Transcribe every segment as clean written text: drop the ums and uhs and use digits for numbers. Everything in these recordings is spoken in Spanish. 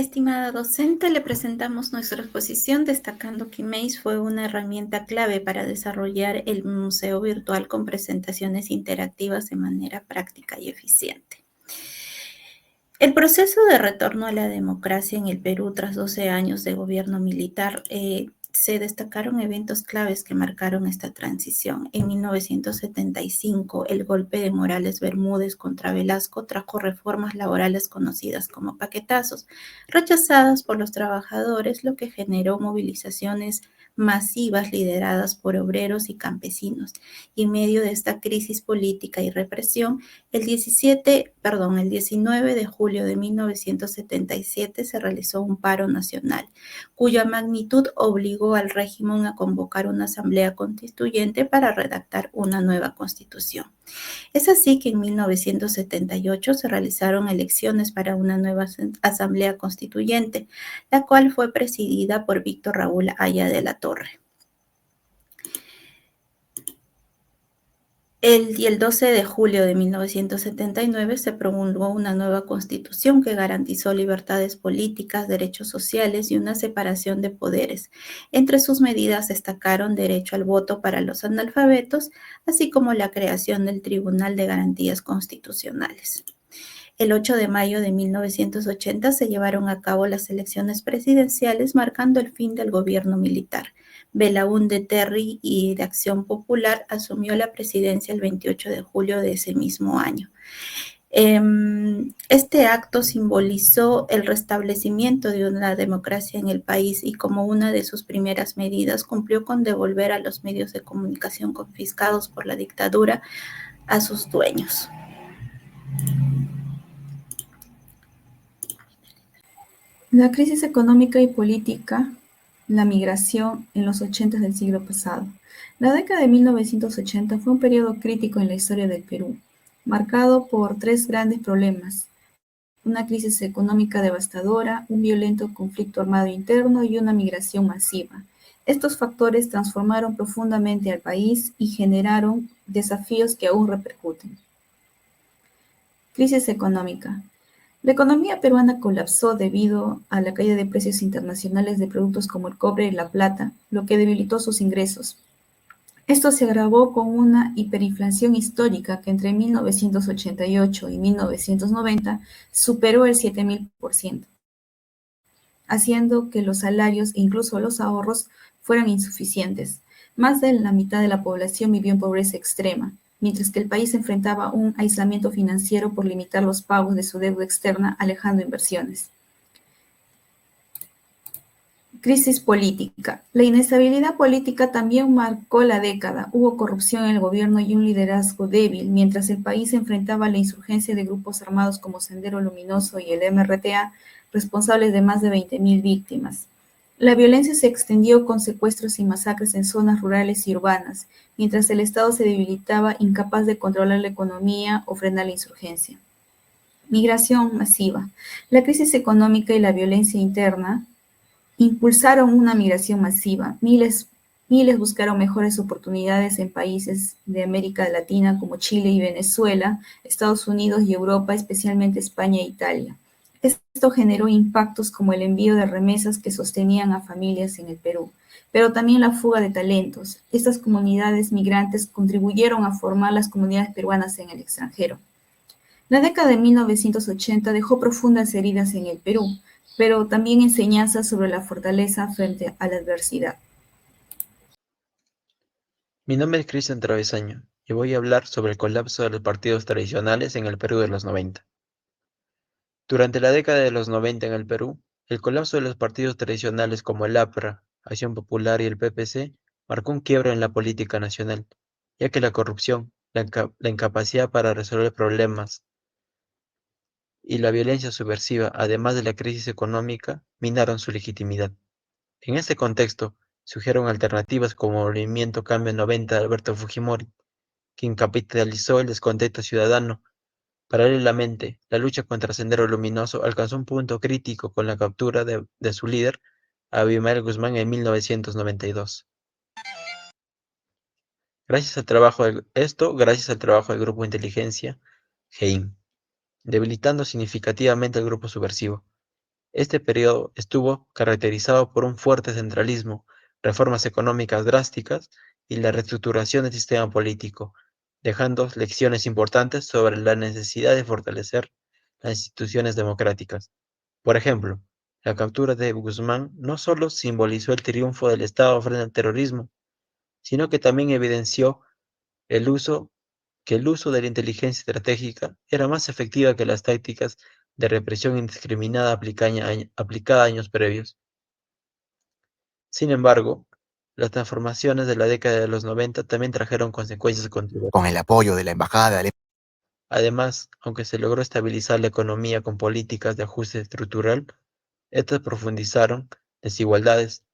Estimada docente, le presentamos nuestra exposición destacando que Maze fue una herramienta clave para desarrollar el museo virtual con presentaciones interactivas de manera práctica y eficiente. El proceso de retorno a la democracia en el Perú tras 12 años de gobierno militar se destacaron eventos claves que marcaron esta transición. En 1975, el golpe de Morales Bermúdez contra Velasco trajo reformas laborales conocidas como paquetazos, rechazadas por los trabajadores, lo que generó movilizaciones masivas lideradas por obreros y campesinos. Y en medio de esta crisis política y represión, el 19 de julio de 1977 se realizó un paro nacional, cuya magnitud obligó al régimen a convocar una asamblea constituyente para redactar una nueva constitución. Es así que en 1978 se realizaron elecciones para una nueva asamblea constituyente, la cual fue presidida por Víctor Raúl Haya de la Torre. El 12 de julio de 1979 se promulgó una nueva constitución que garantizó libertades políticas, derechos sociales y una separación de poderes. Entre sus medidas destacaron derecho al voto para los analfabetos, así como la creación del Tribunal de Garantías Constitucionales. El 8 de mayo de 1980 se llevaron a cabo las elecciones presidenciales, marcando el fin del gobierno militar. Belaúnde Terry y de Acción Popular asumió la presidencia el 28 de julio de ese mismo año. Este acto simbolizó el restablecimiento de una democracia en el país y como una de sus primeras medidas cumplió con devolver a los medios de comunicación confiscados por la dictadura a sus dueños. La crisis económica y política, la migración en los 80 del siglo pasado. La década de 1980 fue un periodo crítico en la historia del Perú, marcado por tres grandes problemas: una crisis económica devastadora, un violento conflicto armado interno y una migración masiva. Estos factores transformaron profundamente al país y generaron desafíos que aún repercuten. Crisis económica. La economía peruana colapsó debido a la caída de precios internacionales de productos como el cobre y la plata, lo que debilitó sus ingresos. Esto se agravó con una hiperinflación histórica que entre 1988 y 1990 superó el 7.000%, haciendo que los salarios e incluso los ahorros fueran insuficientes. Más de la mitad de la población vivió en pobreza extrema, mientras que el país enfrentaba un aislamiento financiero por limitar los pagos de su deuda externa, alejando inversiones. Crisis política. La inestabilidad política también marcó la década. Hubo corrupción en el gobierno y un liderazgo débil, mientras el país enfrentaba la insurgencia de grupos armados como Sendero Luminoso y el MRTA, responsables de más de 20.000 víctimas. La violencia se extendió con secuestros y masacres en zonas rurales y urbanas, mientras el Estado se debilitaba, incapaz de controlar la economía o frenar la insurgencia. Migración masiva. La crisis económica y la violencia interna impulsaron una migración masiva. Miles buscaron mejores oportunidades en países de América Latina como Chile y Venezuela, Estados Unidos y Europa, especialmente España e Italia. Esto generó impactos como el envío de remesas que sostenían a familias en el Perú, pero también la fuga de talentos. Estas comunidades migrantes contribuyeron a formar las comunidades peruanas en el extranjero. La década de 1980 dejó profundas heridas en el Perú, pero también enseñanzas sobre la fortaleza frente a la adversidad. Mi nombre es Cristian Travesaño y voy a hablar sobre el colapso de los partidos tradicionales en el Perú de los 90. Durante la década de los 90 en el Perú, el colapso de los partidos tradicionales como el APRA, Acción Popular y el PPC marcó un quiebre en la política nacional, ya que la corrupción, la incapacidad para resolver problemas y la violencia subversiva, además de la crisis económica, minaron su legitimidad. En este contexto, surgieron alternativas como el Movimiento Cambio 90 de Alberto Fujimori, quien capitalizó el descontento ciudadano. Paralelamente, la lucha contra Sendero Luminoso alcanzó un punto crítico con la captura de su líder, Abimael Guzmán, en 1992. Gracias al trabajo del Grupo de Inteligencia, GEIN, debilitando significativamente al grupo subversivo. Este periodo estuvo caracterizado por un fuerte centralismo, reformas económicas drásticas y la reestructuración del sistema político, dejando lecciones importantes sobre la necesidad de fortalecer las instituciones democráticas. Por ejemplo, la captura de Guzmán no solo simbolizó el triunfo del Estado frente al terrorismo, sino que también evidenció el uso, que el uso de la inteligencia estratégica era más efectiva que las tácticas de represión indiscriminada aplicada años previos. Sin embargo, las transformaciones de la década de los 90 también trajeron consecuencias controversiales. Con el apoyo de la Embajada Alemana. Además, aunque se logró estabilizar la economía con políticas de ajuste estructural, estas profundizaron desigualdades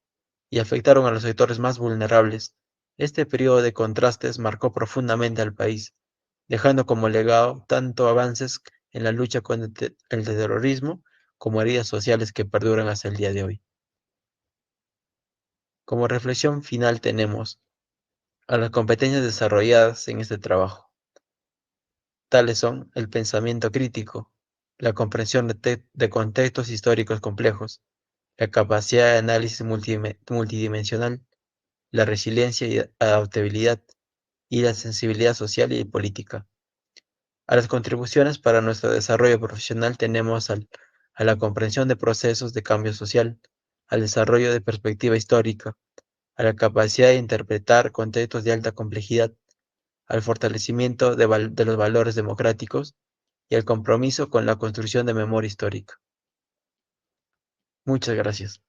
y afectaron a los sectores más vulnerables. Este periodo de contrastes marcó profundamente al país, dejando como legado tanto avances en la lucha contra el terrorismo como heridas sociales que perduran hasta el día de hoy. Como reflexión final tenemos a las competencias desarrolladas en este trabajo. Tales son el pensamiento crítico, la comprensión de contextos históricos complejos, la capacidad de análisis multidimensional, la resiliencia y adaptabilidad, y la sensibilidad social y política. A las contribuciones para nuestro desarrollo profesional tenemos a la comprensión de procesos de cambio social, al desarrollo de perspectiva histórica, a la capacidad de interpretar contextos de alta complejidad, al fortalecimiento de los valores democráticos y al compromiso con la construcción de memoria histórica. Muchas gracias.